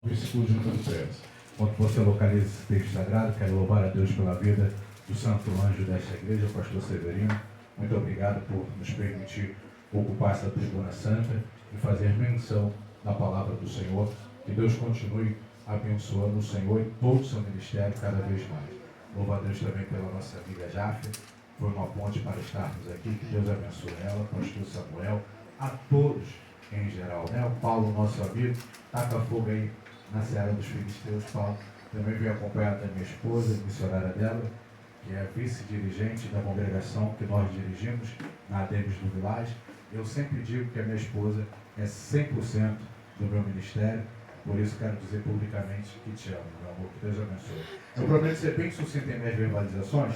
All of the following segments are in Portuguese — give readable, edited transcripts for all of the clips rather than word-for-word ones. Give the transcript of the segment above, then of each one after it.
versículo de número 13. Quando você localiza esse texto sagrado, quero louvar a Deus pela vida do santo anjo desta igreja, o pastor Severino. Muito obrigado por nos permitir ocupar essa tribuna santa e fazer menção da palavra do Senhor. Que Deus continue abençoando o Senhor e todo o seu ministério cada vez mais. Louvo a Deus também pela nossa amiga Jafia. Foi uma ponte para estarmos aqui. Que Deus abençoe ela, pastor Samuel, a todos em geral, né? O Paulo, nosso amigo, taca fogo aí na Seara dos Filisteus. Paulo também veio acompanhado da minha esposa, missionária dela, que é vice-dirigente da congregação que nós dirigimos na Adebes do Village. Eu sempre digo que a minha esposa é 100% do meu ministério, por isso quero dizer publicamente que te amo, meu amor, que Deus abençoe. Eu prometo ser bem sucinto em minhas verbalizações.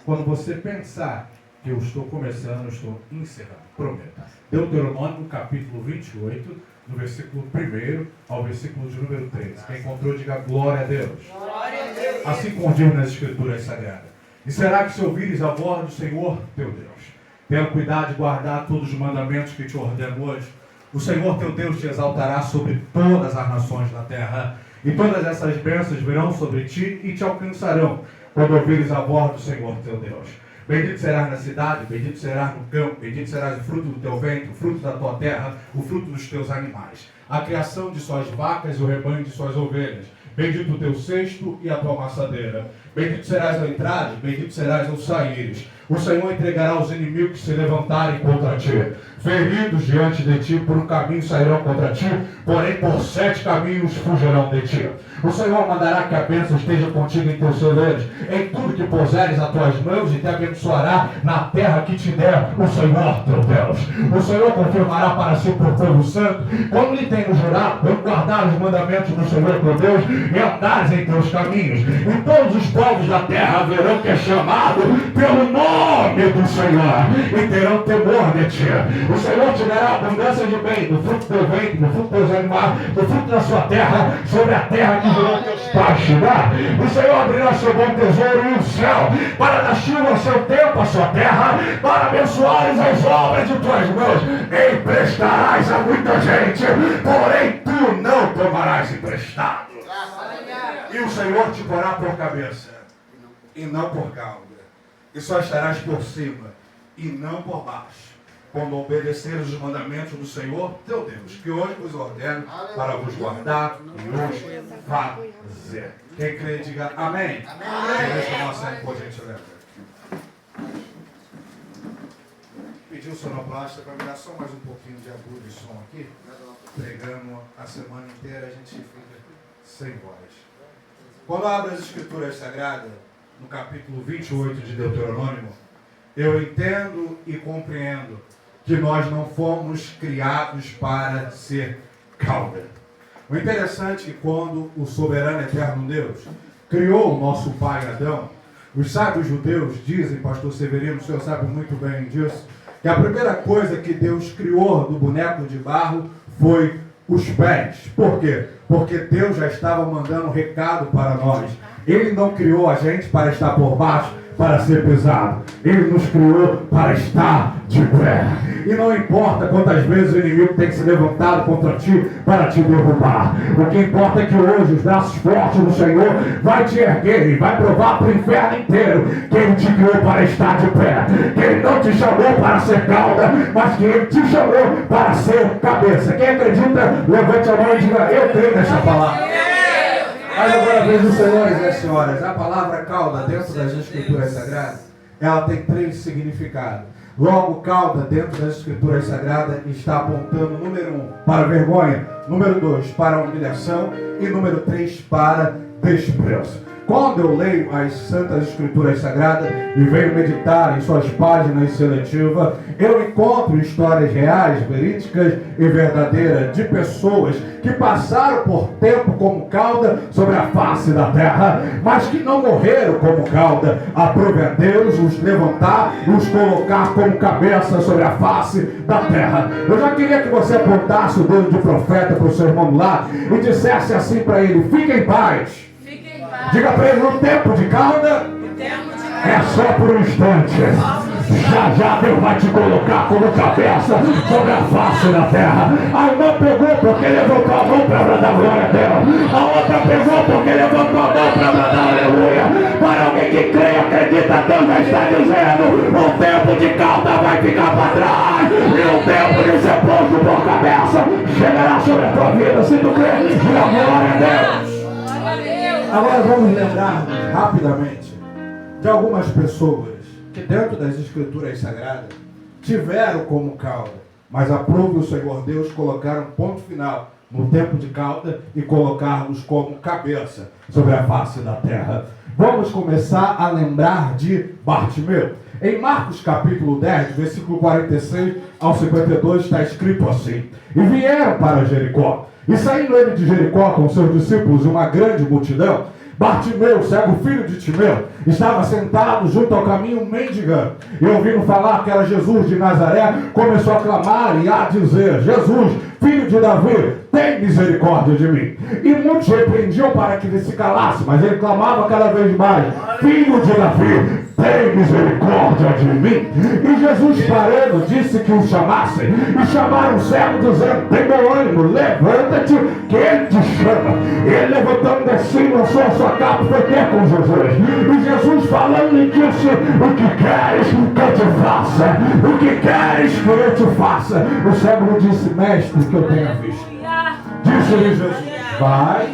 Quando você pensar que eu estou começando, eu estou encerrando, prometo. Deuteronômio, capítulo 28, do versículo 1 ao versículo de número 13. Quem encontrou, diga glória a Deus. Glória a Deus. Assim condiz nas Escrituras Sagradas. E será que se ouvires a voz do Senhor, teu Deus, tenha cuidado de guardar todos os mandamentos que te ordeno hoje, o Senhor teu Deus te exaltará sobre todas as nações da terra, e todas essas bênçãos virão sobre ti e te alcançarão, quando ouvires a voz do Senhor teu Deus. Bendito serás na cidade, bendito serás no campo, bendito serás o fruto do teu ventre, o fruto da tua terra, o fruto dos teus animais, a criação de suas vacas e o rebanho de suas ovelhas. Bendito o teu cesto e a tua amassadeira. Bendito serás ao entrar, bendito serás ao saíres. O Senhor entregará os inimigos que se levantarem contra ti. Feridos diante de ti, por um caminho sairão contra ti, porém por 7 caminhos fugirão de ti. O Senhor mandará que a bênção esteja contigo em teus celeiros, em tudo que puseres as tuas mãos, e te abençoará na terra que te der o Senhor teu Deus. O Senhor confirmará para si por povo santo, como lhe tenho jurado, quando guardar os mandamentos do Senhor teu Deus, e andares em teus caminhos. E todos os povos da terra verão que é chamado pelo nome do Senhor, e terão temor de ti. O Senhor te dará abundância de bem, do fruto do teu ventre, do fruto dos teus animais, do fruto da sua terra, sobre a terra que virou teus pais te dar. O Senhor abrirá seu bom tesouro e o céu, para dar chuva ao seu tempo, a sua terra, para abençoares as obras de tuas mãos. Emprestarás a muita gente, porém tu não tomarás emprestado. E o Senhor te porá por cabeça, e não por cauda. E só estarás por cima, e não por baixo, quando obedeceres os mandamentos do Senhor, teu Deus, que hoje vos ordeno para vos guardar e vos fazer. Quem crê, diga amém. Amém. Deixa a nossa por gentileza. Pedi o sonoplasta para me dar só mais um pouquinho de agudo de som aqui. Pregando a semana inteira, a gente fica sem voz. Quando abro as Escrituras Sagradas, no capítulo 28 de Deuteronômio, eu entendo e compreendo que nós não fomos criados para ser cauda. O interessante é que quando o soberano eterno Deus criou o nosso pai Adão, os sábios judeus dizem, pastor Severino, o senhor sabe muito bem disso, que a primeira coisa que Deus criou do boneco de barro foi os pés. Por quê? Porque Deus já estava mandando um recado para nós. Ele não criou a gente para estar por baixo, para ser pisado. Ele nos criou para estar de pé. E não importa quantas vezes o inimigo tem que se levantar contra ti para te derrubar. O que importa é que hoje os braços fortes do Senhor vai te erguer e vai provar para o inferno inteiro que Ele te criou para estar de pé. Que Ele não te chamou para ser cauda, mas que Ele te chamou para ser cabeça. Quem acredita, levante a mão e diga, eu creio nessa palavra. Mas agora veja os senhores e as senhoras, a palavra cauda dentro das Escrituras Sagradas, ela tem 3 significados. Logo, cauda dentro das Escrituras Sagradas está apontando, número 1, para vergonha, número 2, para humilhação e número 3, para desprezo. Quando eu leio as Santas Escrituras Sagradas e venho meditar em suas páginas seletivas, eu encontro histórias reais, verídicas e verdadeiras de pessoas que passaram por tempo como cauda sobre a face da terra, mas que não morreram como cauda. Aprove a Deus os levantar e os colocar como cabeça sobre a face da terra. Eu já queria que você apontasse o dedo de profeta para o seu irmão do lado e dissesse assim para ele, fique em paz. Diga para ele, no tempo de cauda é só por um instante. Já Deus vai te colocar como cabeça sobre a face da terra. A irmã pegou porque levantou a mão para dar glória a Deus. A louvor porque levantou a mão para mandar aleluia. Para alguém que crê, acredita, Deus já está dizendo: o tempo de cauda vai ficar para trás e o tempo de ser posto por cabeça chegará sobre a tua vida. Se tu crê, glória a Deus. Agora vamos lembrar rapidamente de algumas pessoas que dentro das Escrituras Sagradas tiveram como cauda, mas aprove o Senhor Deus colocar um ponto final no tempo de cauda e colocar-nos como cabeça sobre a face da terra. Vamos começar a lembrar de Bartimeu. Em Marcos capítulo 10, versículo 46 ao 52, está escrito assim: e vieram para Jericó, e saindo ele de Jericó com seus discípulos e uma grande multidão, Bartimeu, cego filho de Timeu, estava sentado junto ao caminho mendigando, e ouvindo falar que era Jesus de Nazaré, começou a clamar e a dizer: Jesus, filho de Davi, tem misericórdia de mim. E muitos repreendiam para que ele se calasse, mas ele clamava cada vez mais: filho de Davi, tem misericórdia de mim. E Jesus, parando, disse que o chamassem, e chamaram o cego, dizendo: tem bom ânimo, levanta-te, que ele te chama. Ele, levantando de cima, lançou a sua capa e foi ter com Jesus. E Jesus, falando, lhe disse: o que queres que eu te faça? O que queres que eu te faça? O cego lhe disse: mestre, que eu tenha visto. Disse-lhe Jesus: vai,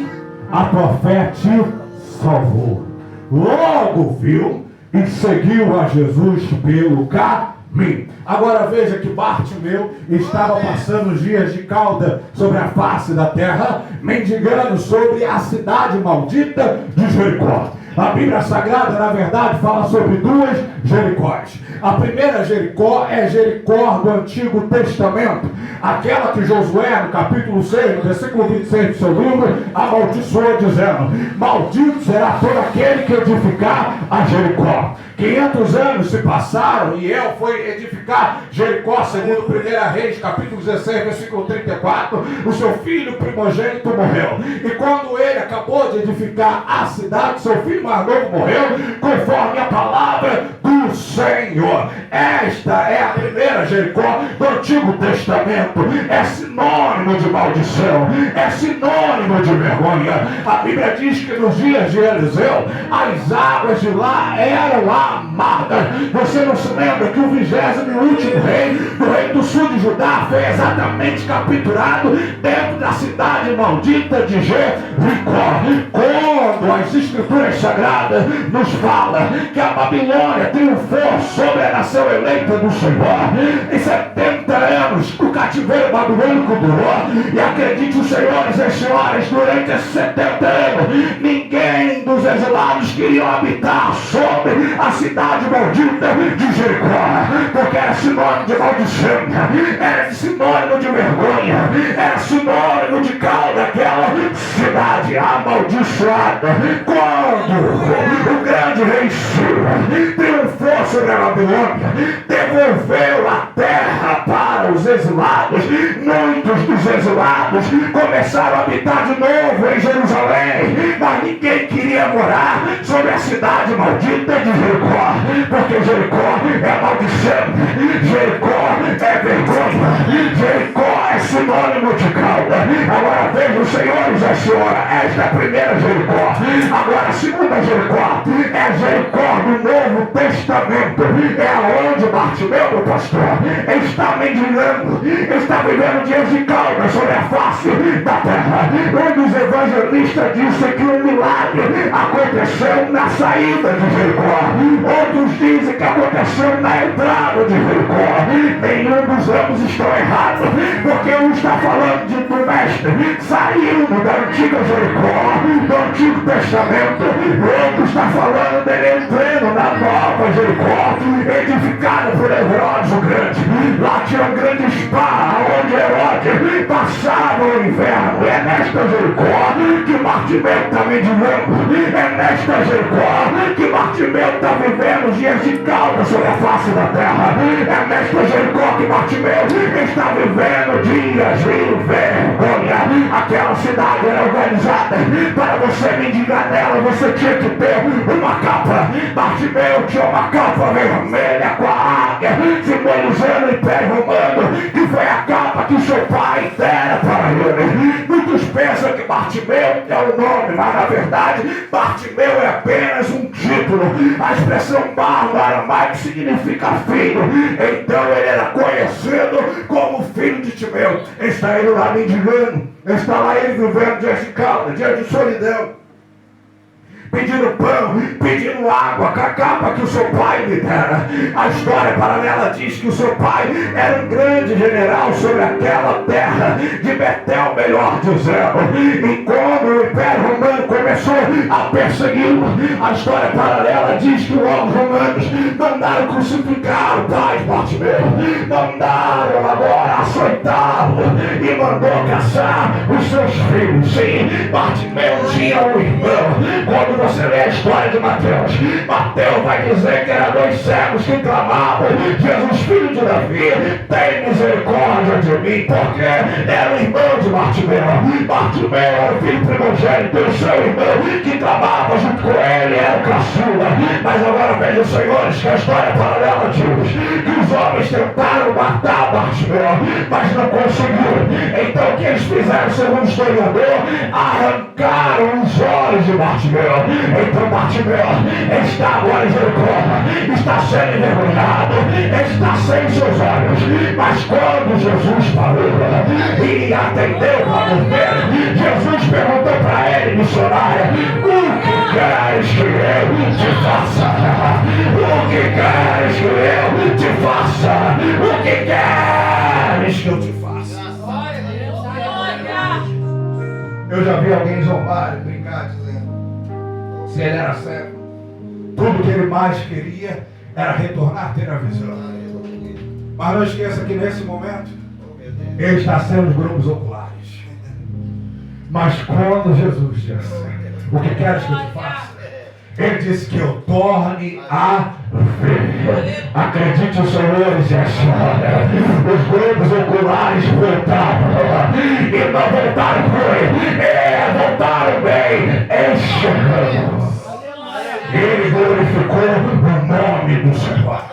a tua fé te salvou. Logo viu e seguiu a Jesus pelo caminho. Agora veja que Bartimeu estava passando os dias de cauda sobre a face da terra, mendigando sobre a cidade maldita de Jericó. A Bíblia Sagrada, na verdade, fala sobre duas Jericós. A primeira Jericó é Jericó do Antigo Testamento, aquela que Josué, no capítulo 6, no versículo 26 do seu livro, amaldiçoou, dizendo: maldito será todo aquele que edificar a Jericó. 500 anos se passaram e El foi edificar Jericó, segundo 1 Reis, capítulo 16, versículo 34. O seu filho primogênito morreu. E quando ele acabou de edificar a cidade, seu filho mais novo morreu, conforme a palavra do Senhor. Esta é a primeira Jericó do Antigo Testamento. É sinônimo de maldição, é sinônimo de vergonha. A Bíblia diz que nos dias de Eliseu, as águas de lá eram amadas. Você não se lembra que o 20º e último rei do reino do sul de Judá foi exatamente capturado dentro da cidade maldita de Jericó? Quando as Escrituras Sagradas nos falam que a Babilônia triunfou sobre a nação eleita do Senhor, em 70 anos o cativeiro babilônico durou, e acredite os senhores e as senhoras, durante esses 70 anos ninguém dos exilados queria habitar sobre a cidade maldita de Jericó, porque era sinônimo de maldição, era sinônimo de vergonha, era sinônimo de cauda, aquela cidade amaldiçoada. Quando o grande rei Ciro triunfou sobre a Babilônia, devolveu a terra para os exilados, muitos dos exilados começaram a habitar de novo em Jerusalém, mas ninguém queria morar sobre a cidade maldita de Jericó, porque Jericó é maldição, Jericó é vergonha, Jericó é sinônimo de cauda. Agora veja os senhores e a senhora, esta é a primeira Jericó. Agora a segunda Jericó é Jericó do Novo Testamento. É onde Bartimeu, meu pastor, está mendigando, está vivendo dias de cauda sobre a face da terra. Um dos evangelistas disse que um milagre aconteceu na saída de Jericó. Outros dizem que aconteceu na entrada de Jericó. Nenhum dos ambos estão errados, porque um está falando do mestre saindo da antiga Jericó, do Antigo Testamento, o outro está falando dele entrando na nova Jericó, edificada por Herodes o Grande. Lá tinha um grande spa, onde Herodes passava o inverno. É nesta Jericó que Bartimeu está vivendo. É nesta Jericó que Bartimeu está vivendo dias de cauda sobre a face da terra. É nesta Jericó que Bartimeu está vivendo dias de vergonha. Aquela cidade era organizada. Para você mendigar nela, você tinha que ter uma capa. Bartimeu tinha uma capa vermelha com a águia simbolizando o Império Romano, que foi a capa que seu pai dera para ele. No Muitos pensam que Bartimeu é o nome, mas na verdade Bartimeu é apenas um título. A expressão Bar no aramaico significa filho. Então ele era conhecido como filho de Timeu. Está ele lá mendigando, está lá ele vivendo diante de calma, diante de solidão, pedindo pão, pedindo água, cacá para que o seu pai lhe dera. A história paralela diz que o seu pai era um grande general sobre aquela terra de Betel, melhor dizendo. E quando o Império Romano começou a persegui-lo, a história paralela diz que os romanos mandaram crucificar o pai de Bartimeu, mandaram agora açoitá-lo e mandou caçar os seus filhos. Sim, Bartimeu tinha um irmão. Quando você lê a história de Mateus, Mateus vai dizer que eram dois cegos que clamavam: Jesus, filho de Davi, tem misericórdia de mim, porque era o irmão de Bartimeu. Bartimeu era o filho primogênito do seu irmão que clamava junto com ele, era o caçula. Mas agora vejam, senhores, que a história paralela diz que os homens tentaram matar Bartimeu, mas não conseguiram. Então o que eles fizeram, segundo o historiador? Arrancaram os olhos de Bartimeu. Então Bartimeu está agora em Jericó, está sendo envergonhado, está sem seus olhos. Mas quando Jesus falou e atendeu o clamor dele, Jesus perguntou para ele, missionária: o que queres que eu te faça? O que queres que eu te faça? O que queres que eu te faça? Eu já vi alguém zombar e brincar dizendo: se ele era cego, tudo que ele mais queria era retornar a ter a visão. Mas não esqueça que nesse momento ele está sem os globos oculares. Mas quando Jesus disse: o que queres que eu te faça? Ele disse que eu torne a ver. Acredite, senhores e a senhora, os globos oculares voltaram. E não voltaram ruim, voltaram bem, enxergando. Ele glorificou o nome do Senhor.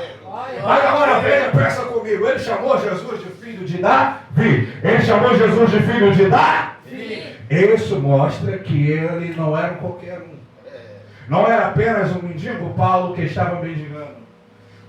Mas agora veja, pensa comigo. Ele chamou Jesus de filho de Davi. Ele chamou Jesus de filho de Davi. Isso mostra que ele não era qualquer um. Não era apenas um mendigo, Paulo, que estava mendigando.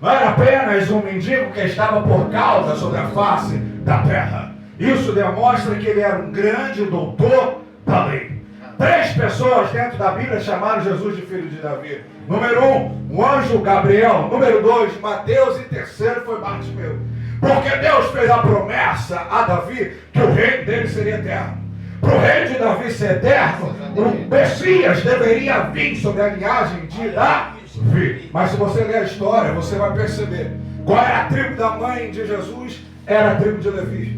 Não era apenas um mendigo que estava por causa sobre a face da terra. Isso demonstra que ele era um grande doutor da lei. 3 pessoas dentro da Bíblia chamaram Jesus de filho de Davi. Número 1, o anjo Gabriel. Número 2, Mateus. E terceiro foi Bartimeu. Porque Deus fez a promessa a Davi que o reino dele seria eterno. Para o reino de Davi ser eterno, o Messias deveria vir sobre a linhagem de Davi. Mas se você ler a história, você vai perceber qual era a tribo da mãe de Jesus. Era a tribo de Levi.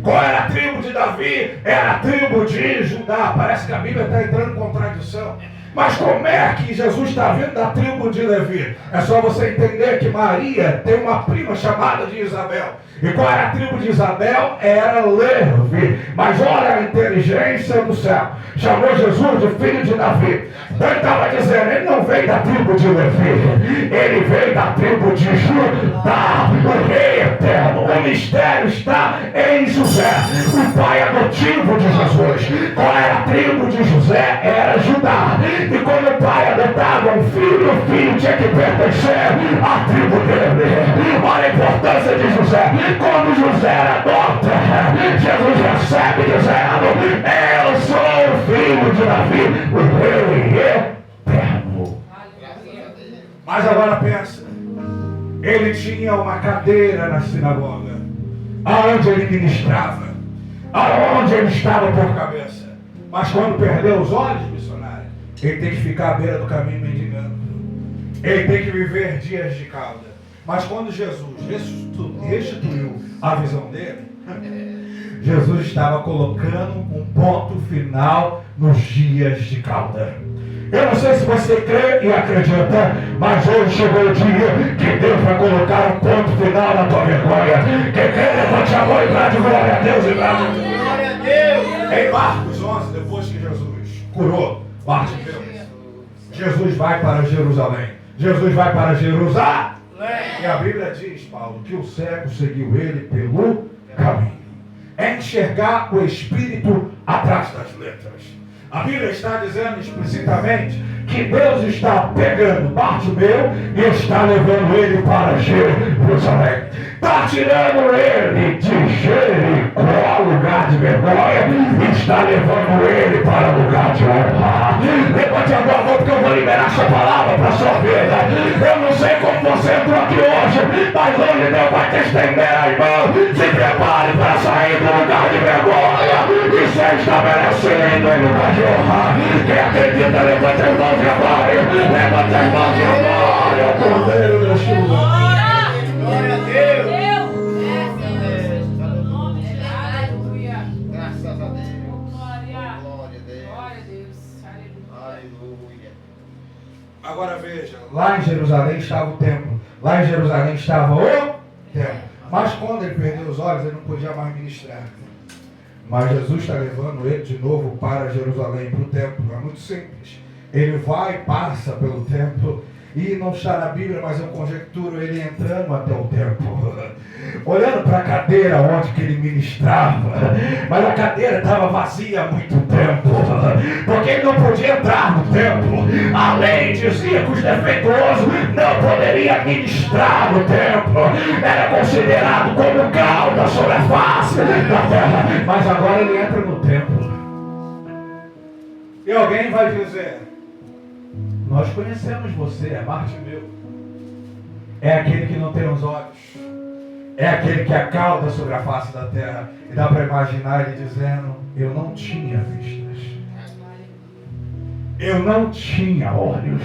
Qual era a tribo de Davi? Era a tribo de Judá. Parece que a Bíblia está entrando em contradição. Mas como é que Jesus está vindo da tribo de Levi? É só você entender que Maria tem uma prima chamada de Isabel. E qual era a tribo de Isabel? Era Levi. Mas olha a inteligência do céu. Chamou Jesus de filho de Davi. Então ele estava dizendo, ele não veio da tribo de Levi. Ele veio da tribo de Judá. O rei eterno. O mistério está em José, o pai adotivo de Jesus. Qual era a tribo de José? Era Judá. E quando o pai adotava um filho, o filho tinha que pertencer à tribo dele. Olha a importância de José. Quando José adota, Jesus recebe dizendo: eu sou o filho de Davi, o rei eterno. Mas agora pensa, ele tinha uma cadeira na sinagoga, aonde ele ministrava, aonde ele estava por cabeça. Mas quando perdeu os olhos, missionário, ele tem que ficar à beira do caminho mendigando. Ele tem que viver dias de cauda. Mas quando Jesus restituiu a visão dele, Jesus estava colocando um ponto final nos dias de cauda. Eu não sei se você crê e acredita, mas hoje chegou o dia que Deus vai colocar um ponto final na tua vergonha. Quem crê, levante a mão e dá de glória a Deus e glória a Deus. Em Marcos 11, depois que Jesus curou Bartimeu, Jesus vai para Jerusalém. Jesus vai para Jerusalém. E a Bíblia diz, Paulo, que o cego seguiu ele pelo caminho. É enxergar o Espírito atrás das letras. A Bíblia está dizendo explicitamente que Deus está pegando Bartimeu e está levando ele para Jerusalém. Está tirando ele de Jericó, lugar de vergonha, e está levando ele para lugar de honra. Levante a mão porque eu vou liberar essa palavra para a sua vida. Eu não sei como você entrou aqui hoje, mas hoje Deus vai te estender as mãos. Se prepare para sair do lugar de vergonha e se estabelecendo em lugar de honra. Quem acredita, levante as mãos e adore. Levante as mãos e adore. O Cordeiro da chuva. Glória a Deus. Graças a Deus. Glória a Glória Deus. Aleluia. Agora veja, lá em Jerusalém estava o templo. Lá em Jerusalém estava o templo. Mas quando ele perdeu os olhos, ele não podia mais ministrar. Mas Jesus está levando ele de novo para Jerusalém, para o templo. É muito simples. Ele vai, passa pelo templo. E não está na Bíblia, mas eu conjecturo ele entrando até o templo, olhando para a cadeira onde que ele ministrava, mas a cadeira estava vazia há muito tempo, porque ele não podia entrar no templo. A lei dizia que os defeituosos não poderiam ministrar no templo, era considerado como cauda sobre a face da terra, mas agora ele entra no templo. E alguém vai dizer: nós conhecemos você, é Bartimeu. É aquele que não tem os olhos. É aquele que é a cauda sobre a face da terra. E dá para imaginar ele dizendo: eu não tinha vistas. Eu não tinha olhos.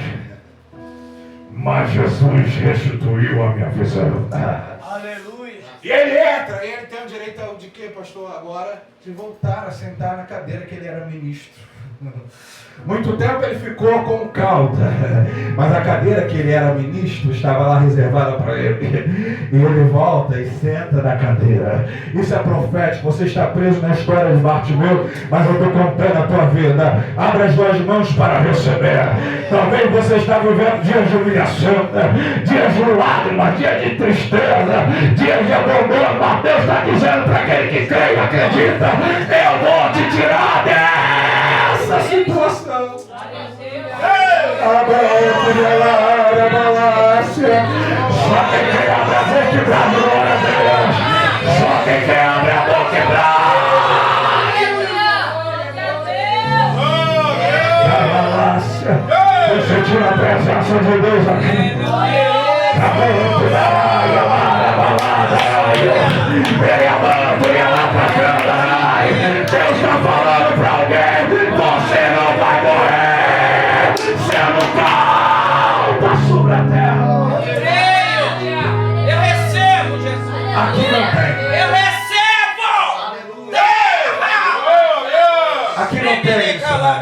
Mas Jesus restituiu a minha visão. Aleluia. E ele entra. E ele tem o direito de quê, pastor? Agora de voltar a sentar na cadeira que ele era ministro. Muito tempo ele ficou com cauda, mas a cadeira que ele era ministro estava lá reservada para ele. E ele volta e senta na cadeira. Isso é profético. Você está preso na história de Bartimeu, mas eu estou contando a tua vida. Abra as duas mãos para receber. Talvez você está vivendo dias de humilhação, dias de lágrimas, dias de tristeza, dias de abandono, mas Deus está dizendo para aquele que crê e acredita: eu vou te tirar dessa situação. Só quem quer abre a boca e pra glória a Deus. Só quem quer abre a boca e pra eu senti a presença de Deus aqui. Deus está falando para alguém: você não vai morrer sendo calda sobre a terra. Eu recebo, Jesus. Aqui não tem. Eu recebo. Aqui não tem isso, né?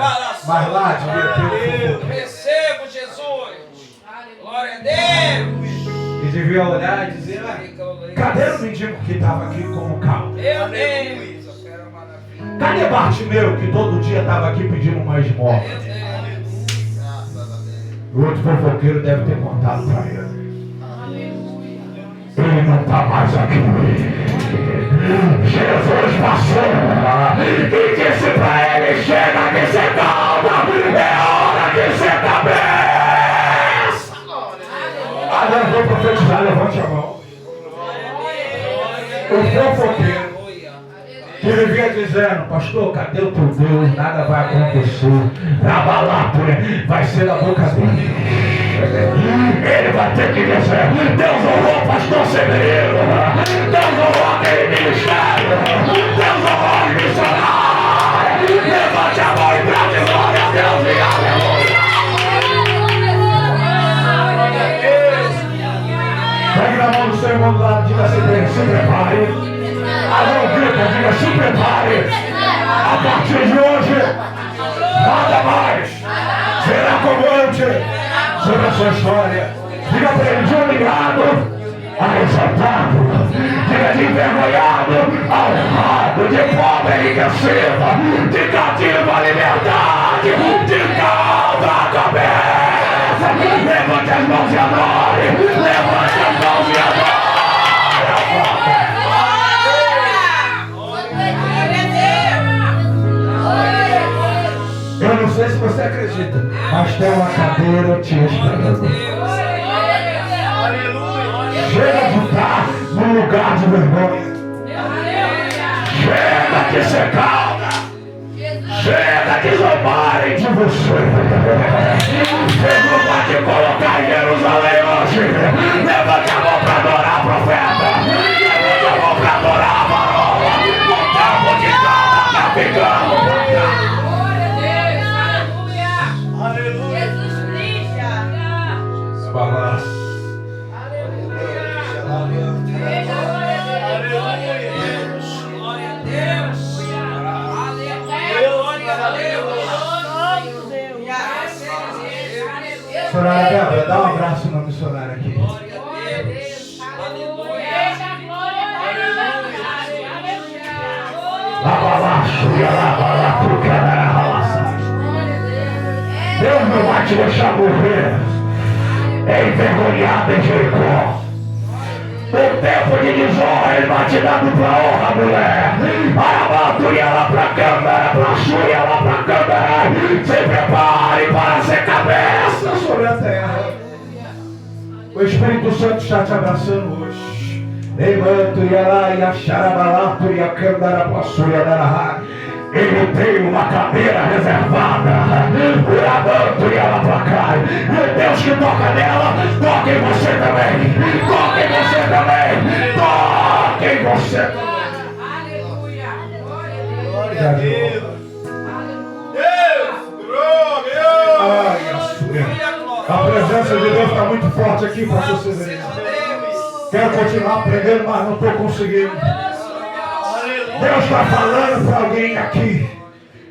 Mas lá devia ter Eu um fogo. recebo, Jesus. Glória a Deus. E devia olhar e dizer: cadê o mendigo que estava aqui como calda? Meu Deus. Cadê Bartimeu que todo dia estava aqui pedindo uma esmola? Meu Deus. Graças a Deus. O outro fofoqueiro deve ter contado para ele. Ele não está mais aqui. Jesus passou e disse para ele: chega de ser calda, é hora de ser cabeça. Agora eu vou profetizar, levante a mão. O fofoqueiro que vivia dizendo: pastor, cadê o teu Deus? Nada vai acontecer. Trabalhar vai ser da boca dele. Ele vai ter que dizer: Deus honrou o pastor Severino, Deus honrou aquele ministério, Deus honrou os missionários. Levante a mão e brade glória a Deus e aleluia. Pegue na mão do seu irmão do lado, diga assim: se prepare. A mão grita, diga: se prepare. A partir de hoje, nada mais será como antes sobre a sua história. Diga para ele: de humilhado a exaltado, diga de envergonhado a honrado, de pobre a enriquecido, de cativo a liberdade, de calda a cabeça. Levante as mãos e adore. Levante as mãos e adore. acredita, mas tem uma cadeira te esperando. Chega de estar no lugar de vergonha. Chega de ser calda. Chega de zombarem de você. Jesus vai te colocar em Jerusalém hoje. Levante a mão para adorar a profeta. Levante a mão para adorar a varoa. O tempo de calda está ficando para trás. Missionária Débora, dá um abraço na missionária aqui. Deus não vai te deixar morrer envergonhado em Jericó. O tempo de desonra ele vai te dar dupla honra, mulher. Arabaturia lá pra câmara, plachuia lá pra câmara. Se prepare para ser cabeça sobre a terra. O Espírito Santo está te abraçando hoje. Levanta lá e a xarabalata e a câmara, plachuia da. Ele tem uma cadeira reservada. Levanta ela pra cá. E o Deus que toca nela, toca em você também. Toca em você também. Toca em você também. Aleluia. Glória a Deus. A presença de Deus está muito forte aqui para você. Quero continuar pregando, mas não estou conseguindo. Deus está falando para alguém aqui.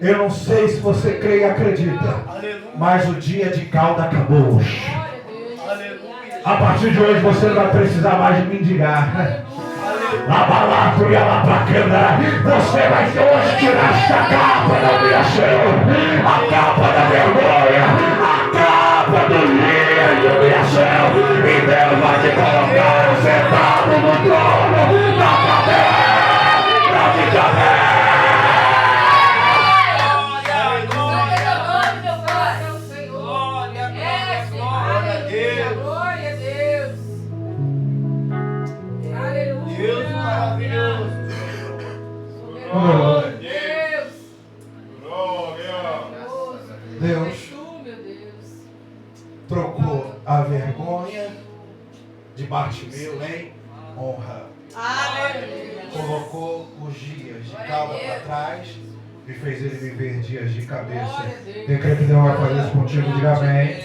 Eu não sei se você crê e acredita, mas o dia de calda acabou hoje. A partir de hoje você não vai precisar mais de mendigar. Abalato e ela pra câmara. Você vai hoje tirar esta capa da humilhação, a capa da vergonha, a capa do dia de humilhação. E Deus vai te colocar sentado no trono, na cadeira. Deus trocou a vergonha de Bartimeu em honra. Colocou os dias de calda para trás e fez ele viver dias de cabeça. Quem crê que Deus vai fazer isso contigo, diga amém.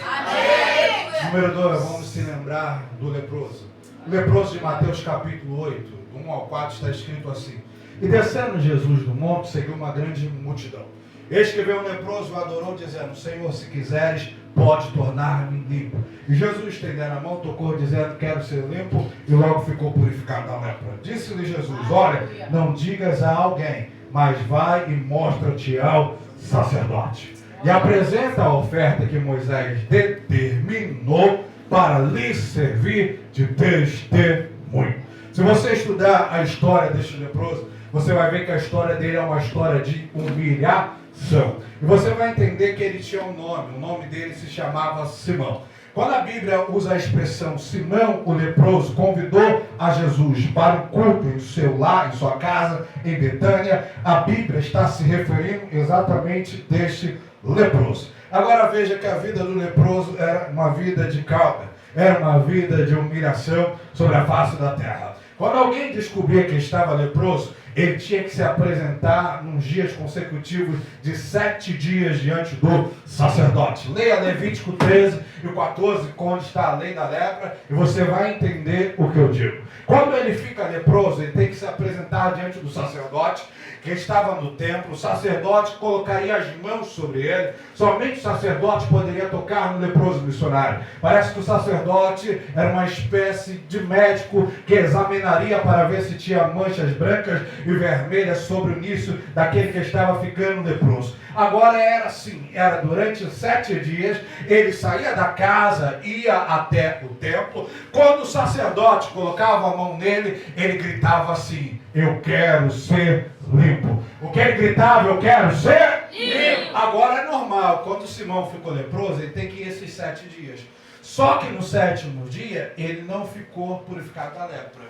Número 2, vamos se lembrar do leproso. O leproso de Mateus capítulo 8, do 1 ao 4, está escrito assim: E descendo Jesus do monte, seguiu uma grande multidão. Eis que veio um leproso e o adorou, dizendo: Senhor, se quiseres, pode tornar-me limpo. E Jesus, estendendo a mão, tocou, dizendo: Quero ser limpo, e logo ficou purificado da lepra. Disse-lhe Jesus: Olha, não digas a alguém, mas vai e mostra-te ao sacerdote. E apresenta a oferta que Moisés determinou para lhe servir de testemunho. Se você estudar a história deste leproso, você vai ver que a história dele é uma história de humilhação. E você vai entender que ele tinha um nome. O nome dele se chamava Simão. Quando a Bíblia usa a expressão Simão, o leproso, convidou a Jesus para um culto em seu lar, em sua casa, em Betânia, a Bíblia está se referindo exatamente deste leproso. Agora veja que a vida do leproso era uma vida de calma, era uma vida de humilhação sobre a face da terra. Quando alguém descobria que estava leproso, ele tinha que se apresentar nos dias consecutivos de 7 dias diante do sacerdote. Leia Levítico 13 e 14, onde está a lei da lepra, e você vai entender o que eu digo. Quando ele fica leproso, ele tem que se apresentar diante do sacerdote, que estava no templo. O sacerdote colocaria as mãos sobre ele. Somente o sacerdote poderia tocar no leproso missionário. Parece que o sacerdote era uma espécie de médico que examinaria para ver se tinha manchas brancas e vermelhas sobre o início daquele que estava ficando leproso. Agora era assim, era durante 7 dias, ele saía da casa, ia até o templo. Quando o sacerdote colocava a mão nele, ele gritava assim: eu quero ser limpo. O que ele gritava? Eu quero ser limpo. Agora é normal, quando Simão ficou leproso, ele tem que ir esses 7 dias. Só que no 7º dia, ele não ficou purificado da lepra.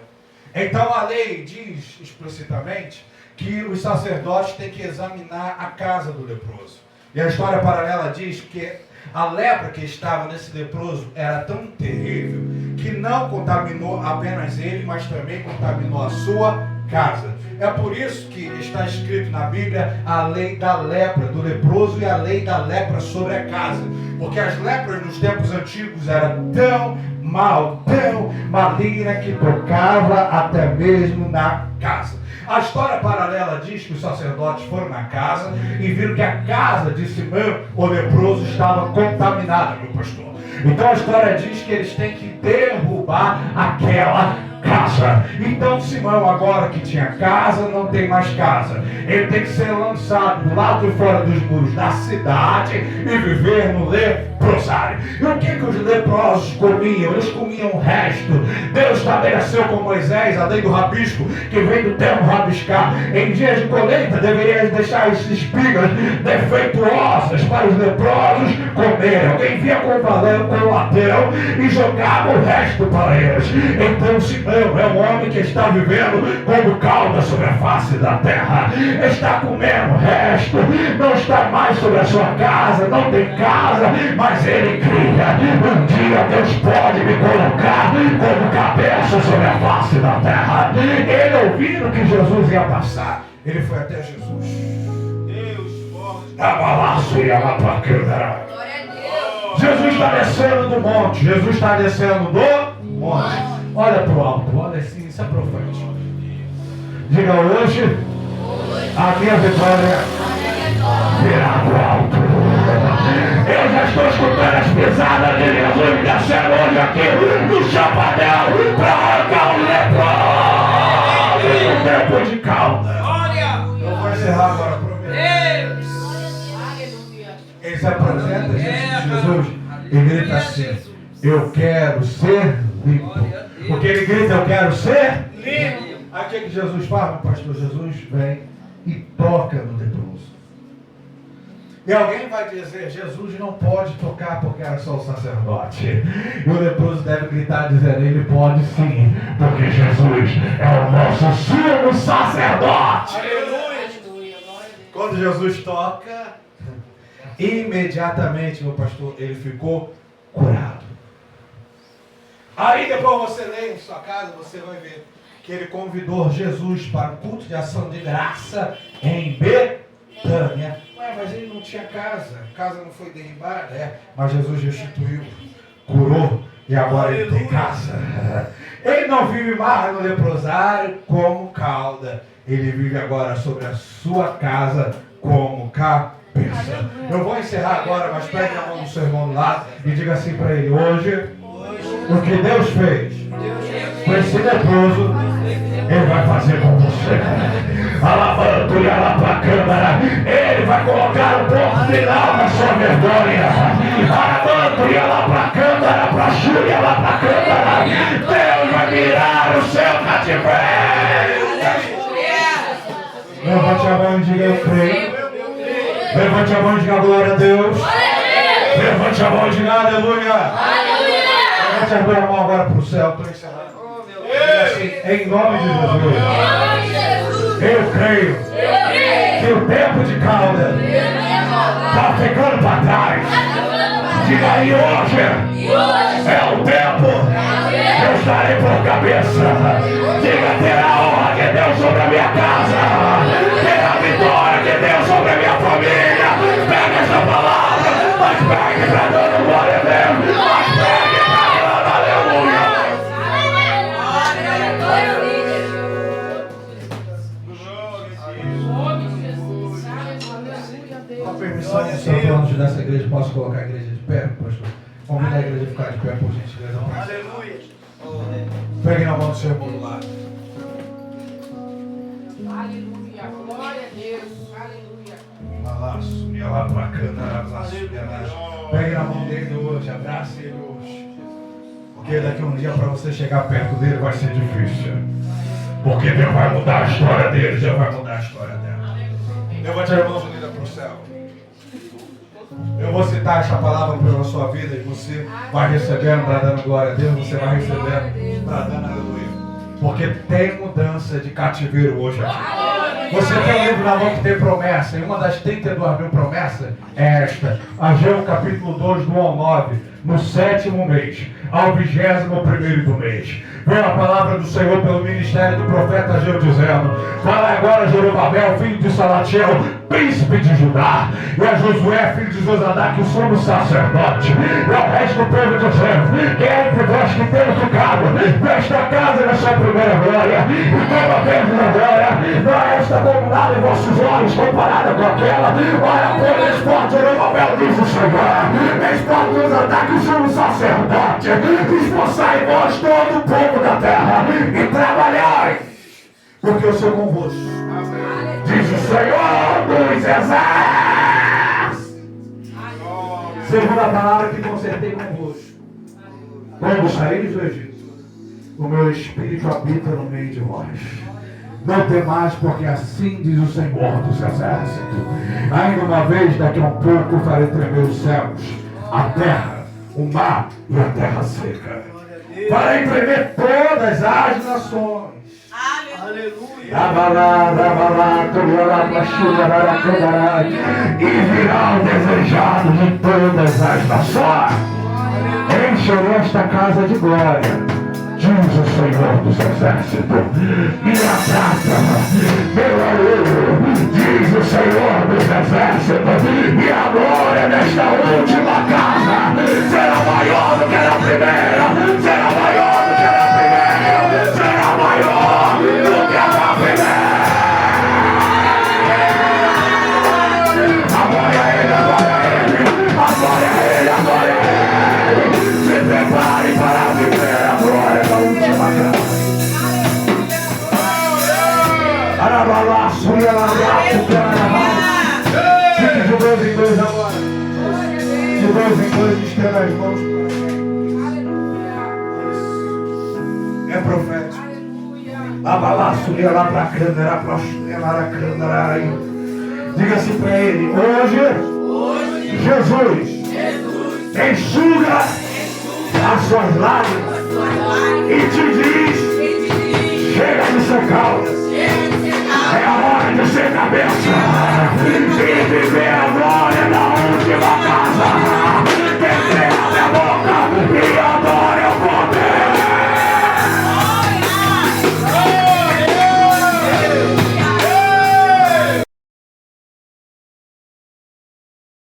Então a lei diz explicitamente que os sacerdotes têm que examinar a casa do leproso. E a história paralela diz que a lepra que estava nesse leproso era tão terrível que não contaminou apenas ele, mas também contaminou a sua casa. É por isso que está escrito na Bíblia a lei da lepra do leproso e a lei da lepra sobre a casa. Porque as lepras nos tempos antigos eram tão mal, tão maligna que tocava até mesmo na casa. A história paralela diz que os sacerdotes foram na casa e viram que a casa de Simão, o leproso, estava contaminada, meu pastor. Então a história diz que eles têm que derrubar aquela casa. Então Simão, agora que tinha casa, não tem mais casa. Ele tem que ser lançado do lado de fora dos muros da cidade e viver no leprosário. E o que os leprosos comiam? Eles comiam o resto. Deus estabeleceu com Moisés a lei do rabisco, que vem do termo rabiscar. Em dias de colheita deveria deixar as espigas defeituosas para os leprosos comerem. Alguém vinha com o ladrão e jogava o resto para eles. Então Simão é um homem que está vivendo como cauda sobre a face da terra. Está comendo o resto. Não está mais sobre a sua casa. Não tem casa, mas ele cria. Um dia Deus pode me colocar como cabeça sobre a face da terra. Ele, ouvindo que Jesus ia passar, ele foi até Jesus. Deus pode. Abalaço e abapacana. Jesus está descendo do monte. Jesus está descendo do monte. Olha para o alto, olha assim, isso é profético. Diga hoje, a minha vitória virá do alto. Eu já estou escutando as pisadas de Jesus descendo hoje aqui no chapadão para arrancar o leproso no tempo de calda. Eu vou encerrar agora, prometo. Ele se apresenta diante de Jesus e grita assim: eu quero ser limpo. Porque ele grita, eu quero ser limpo. Aí o que Jesus faz, meu pastor? Jesus vem e toca no leproso. E alguém vai dizer, Jesus não pode tocar porque era só o sacerdote. E o leproso deve gritar dizendo, ele pode sim, porque Jesus é o nosso sumo sacerdote. Aleluia. Quando Jesus toca, imediatamente, meu pastor, ele ficou curado. Aí depois você lê em sua casa, você vai ver que ele convidou Jesus para o culto de ação de graça em Betânia. Ué, mas ele não tinha casa, a casa não foi derribada, mas Jesus restituiu, curou e agora ele tem casa. Ele não vive mais no leprosário como cauda, ele vive agora sobre a sua casa como cabeça. Eu vou encerrar agora, mas pegue a mão do seu irmão lá e diga assim para ele, hoje o que Deus fez com esse leproso, ele vai fazer com você. Alabando e alabacâmara, ele vai colocar um ponto final na sua vergonha. Alabando e alabacâmara, pra chu e alabacâmara, Deus vai virar o seu cativeiro. Levante a mão e diga eu creio. Levante a mão e diga glória a Deus. Levante a mão e diga aleluia. Levante a mão agora para o céu. Estou encerrando. Assim, em nome de Jesus. Eu creio que o tempo de cauda está ficando para trás. Diga aí hoje é o tempo que eu estarei por cabeça. Diga terá a honra de Deus sobre a minha casa. Terá a vitória de Deus sobre a minha família. Pega essa palavra, mas pegue para dando glória a Deus. Mas pegue para dando aleluia. Com a permissão do seu plano dessa igreja, posso colocar a igreja de pé, pastor? Convida a igreja a ficar de pé, por gentileza. Aleluia. Pegue na mão do seu irmão do lado. Aleluia. Glória a Deus. Aleluia. Alaço, e lá pra cantar, pegue na mão dele hoje, abrace ele hoje. Porque daqui a um dia para você chegar perto dele vai ser difícil. Porque Deus vai mudar a história dele, Deus vai mudar a história dela. Levante as mãos unidas para o céu. Eu vou citar essa palavra pela sua vida e você vai recebendo, para dando glória a Deus, você vai recebendo, para dando aleluia. Porque tem mudança de cativeiro hoje aqui. Você tem um livro na mão que tem promessa, e uma das 32 mil promessas é esta. Ageu capítulo 2, do 1 ao 9, no 7º mês, ao 21º do mês. Veio a palavra do Senhor pelo ministério do profeta Ageu dizendo: fala agora, Zorobabel, filho de Salatiel, príncipe de Judá, e a Josué, filho de Josadaque, o sumo sacerdote, e ao resto do povo dizendo: quem é entre vós que tem ficado nesta casa na sua primeira glória, e como a vez da glória, não é esta como nada em vossos olhos comparada com aquela? Olha, por esporte, Zorobabel, diz o Senhor, esporte dos ataques, o sumo sacerdote, esforçai vós todo o povo da terra e trabalhai, porque eu sou convosco, diz o Senhor dos exércitos. Segunda palavra que consertei convosco: quando saíres do Egito, o meu espírito habita no meio de vós. Não temais, porque assim diz o Senhor dos exércitos: ainda uma vez, daqui a um pouco, farei tremer os céus, a terra, o mar e a terra seca. Farei tremer todas as nações. Aleluia. E virá o desejado de todas as nações. Encherei esta casa de glória, diz o Senhor dos exércitos. Minha prata, meu ouro, diz o Senhor dos exércitos. E a glória desta última casa será maior do que a primeira, será maior do que a primeira, será maior do que a primeira. Agora ele, agora ele, agora ele, agora ele. Se prepare para viver a glória da última casa. Arabalaço, fique de dois em dois agora. De dois em dois, estenda as mãos para é profético. Abalaço, lá para a câmera, diga assim para ele: hoje